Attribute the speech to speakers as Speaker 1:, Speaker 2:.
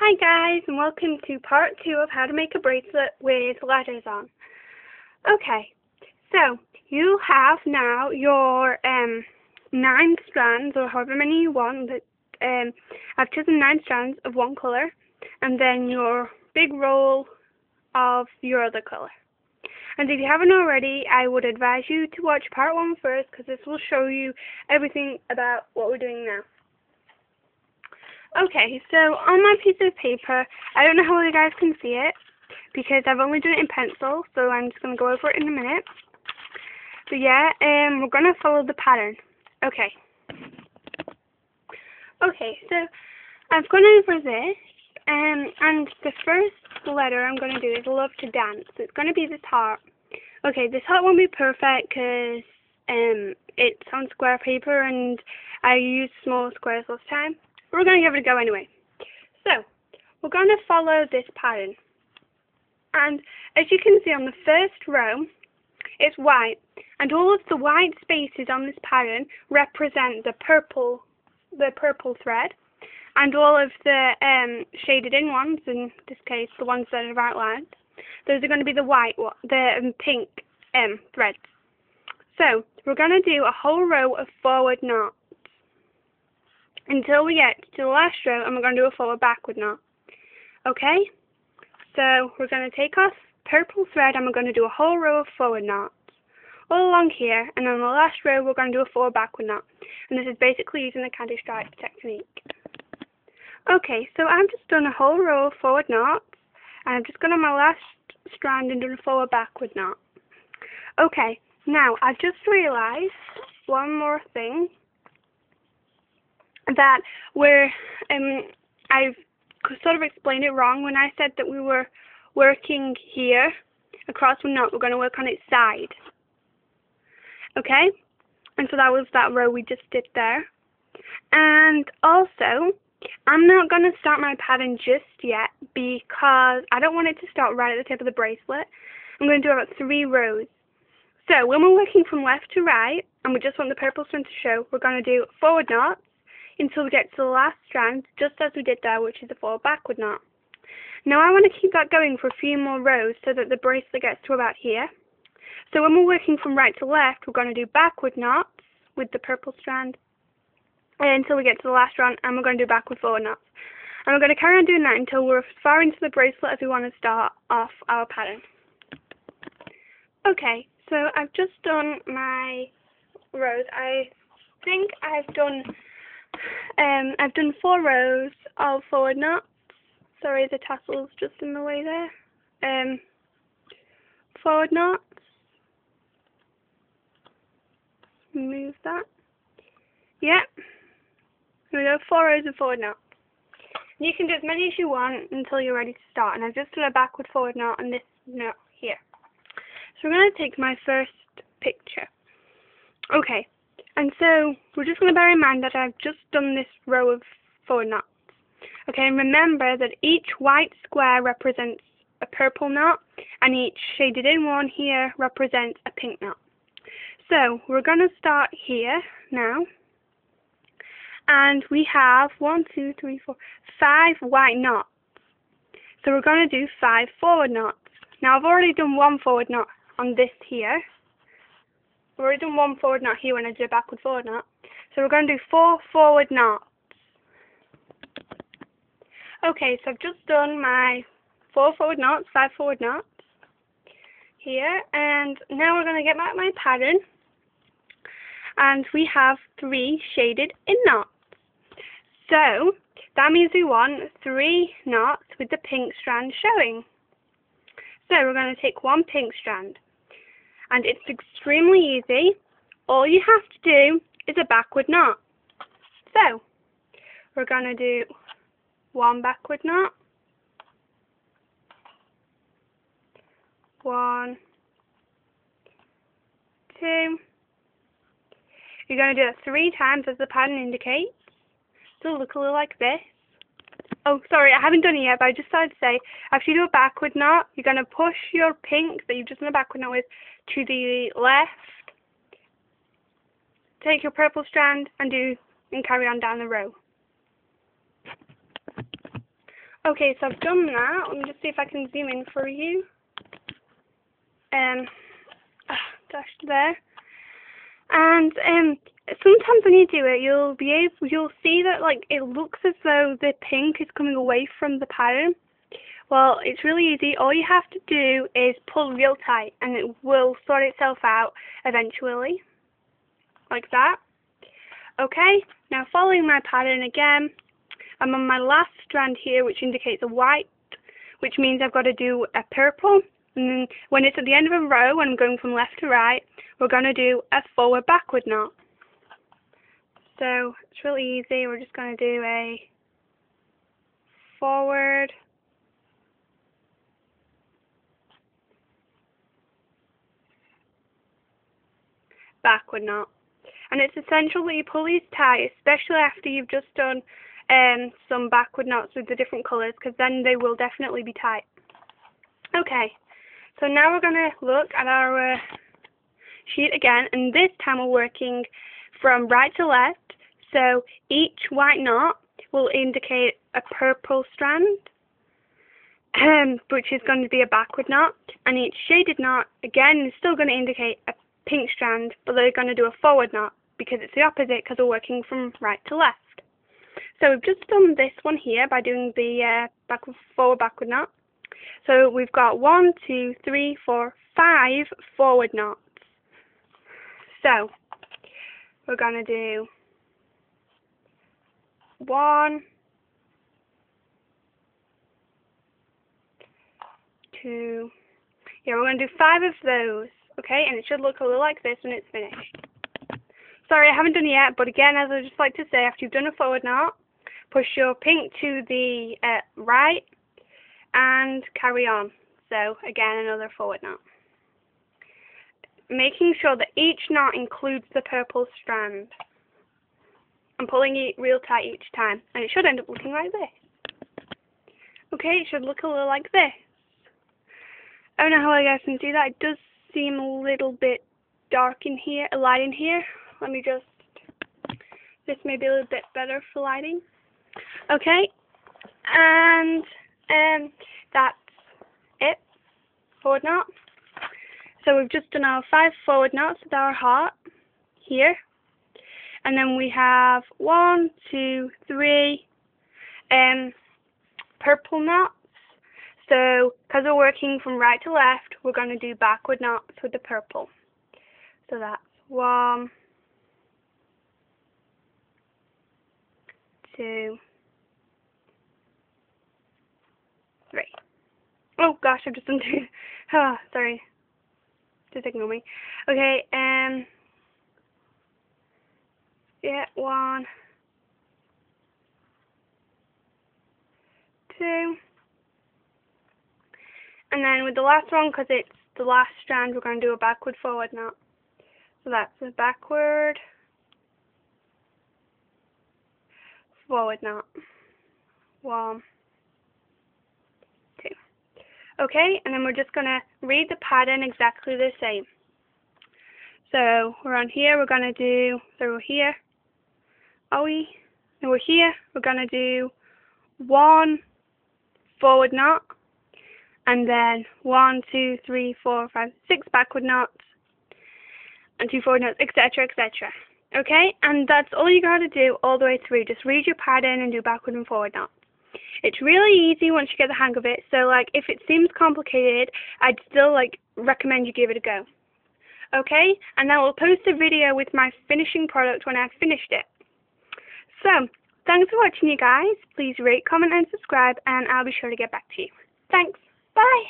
Speaker 1: Hi guys, and welcome to part 2 of how to make a bracelet with letters on. Okay, so you have now your 9 strands, or however many you want. I've chosen 9 strands of one colour, and then your big roll of your other colour. And if you haven't already, I would advise you to watch part 1 first, because this will show you everything about what we're doing now. Okay, so on my piece of paper, I don't know how you guys can see it, because I've only done it in pencil, so I'm just going to go over it in a minute. But yeah, we're going to follow the pattern. Okay. Okay, so I've gone over this, and the first letter I'm going to do is love to dance. So it's going to be this heart. Okay, this heart won't be perfect, because it's on square paper, and I used small squares last time. We're going to give it a go anyway. So, we're going to follow this pattern. And as you can see on the first row, it's white. And all of the white spaces on this pattern represent the purple thread. And all of the shaded in ones, in this case the ones that are outlined, those are going to be the pink threads. So, we're going to do a whole row of forward knots until we get to the last row, and we're going to do a forward backward knot. Okay? So we're going to take off purple thread, and we're going to do a whole row of forward knots all along here, and on the last row we're going to do a forward backward knot. And this is basically using the candy stripe technique. Okay, so I've just done a whole row of forward knots, and I've just gone on my last strand and done a forward backward knot. Okay, now I've just realised one more thing, that I've sort of explained it wrong when I said that we were working here across one knot. We're going to work on its side. Okay? And so that was that row we just did there. And also, I'm not going to start my pattern just yet, because I don't want it to start right at the tip of the bracelet. I'm going to do about 3 rows. So when we're working from left to right, and we just want the purple strand to show, we're going to do forward knots until we get to the last strand, just as we did there, which is a forward backward knot. Now I want to keep that going for a few more rows so that the bracelet gets to about here. So when we're working from right to left, we're going to do backward knots with the purple strand until we get to the last strand, and we're going to do backward forward knots. And we're going to carry on doing that until we're as far into the bracelet as we want to start off our pattern. Okay, so I've just done my rows. I think I've done 4 rows of forward knots. Sorry, the tassel's just in the way there. Forward knots. Move that. Yep. Here we go, 4 rows of forward knots. And you can do as many as you want until you're ready to start. And I've just done a backward forward knot on this knot here. So we're going to take my first picture. Okay. And so, we're just going to bear in mind that I've just done this row of forward knots. Okay, and remember that each white square represents a purple knot, and each shaded in one here represents a pink knot. So, we're going to start here now. And we have 1, 2, 3, 4, 5 white knots. So we're going to do 5 forward knots. Now, I've already done 1 forward knot on this here. I've already done 1 forward knot here when I did a backward forward knot. So we're going to do 4 forward knots. Okay, so I've just done my 4 forward knots, 5 forward knots here. And now we're going to get back my pattern. And we have 3 shaded in knots. So that means we want 3 knots with the pink strand showing. So we're going to take 1 pink strand. And it's extremely easy. All you have to do is a backward knot. So, we're going to do 1 backward knot. 1, 2. You're going to do it 3 times as the pattern indicates. So look a little like this. Oh, sorry, I haven't done it yet, but I just started to say, after you do a backward knot, you're going to push your pink that you've just done a backward knot with to the left. Take your purple strand and carry on down the row. Okay, so I've done that. Let me just see if I can zoom in for you. There. And sometimes when you do it, you'll see that like it looks as though the pink is coming away from the pattern. Well, it's really easy. All you have to do is pull real tight, and it will sort itself out eventually, like that. Okay. Now following my pattern again, I'm on my last strand here, which indicates a white, which means I've got to do a purple. And then when it's at the end of a row, when I'm going from left to right, we're going to do a forward backward knot. So it's really easy. We're just going to do a forward, backward knot. And it's essential that you pull these tight, especially after you've just done some backward knots with the different colours, because then they will definitely be tight. Okay, so now we're going to look at our sheet again, and this time we're working from right to left. So each white knot will indicate a purple strand, which is going to be a backward knot, and each shaded knot again is still going to indicate a pink strand, but they're going to do a forward knot because it's the opposite, because we're working from right to left. So we've just done this one here by doing the forward backward knot. So we've got 1, 2, 3, 4, 5 forward knots. So we're going to do 1, 2, yeah, we're going to do 5 of those, okay, and it should look a little like this when it's finished. Sorry, I haven't done it yet, but again, as I just like to say, after you've done a forward knot, push your pink to the right and carry on. So again, another forward knot. Making sure that each knot includes the purple strand. I'm pulling it real tight each time, and it should end up looking like this. Okay, it should look a little like this. I don't know how you guys can see that. It does seem a little bit dark in here, light in here. Let me just, this may be a little bit better for lighting. Okay, and that's it, forward knot. So we've just done our 5 forward knots with our heart here. And then we have 1, 2, 3 purple knots. So because we're working from right to left, we're going to do backward knots with the purple. So that's 1, 2, 3. Oh gosh, I've just done 2. Oh, sorry. Just ignore me. Okay, yeah, 1, 2. And then with the last one, because it's the last strand, we're going to do a backward forward knot. So that's a backward forward knot. 1, 2. Okay, and then we're just going to read the pattern exactly the same. So we're on here, we're going to do, so we're here, are we? And we're here, we're going to do 1 forward knot, and then 1, 2, 3, 4, 5, 6 backward knots, and 2 forward knots, etc., etc. Okay, and that's all you got to do all the way through. Just read your pattern and do backward and forward knots. It's really easy once you get the hang of it. So, like, if it seems complicated, I'd still recommend you give it a go. Okay, and I will post a video with my finishing product when I've finished it. So, thanks for watching, you guys. Please rate, comment, and subscribe, and I'll be sure to get back to you. Thanks. Bye.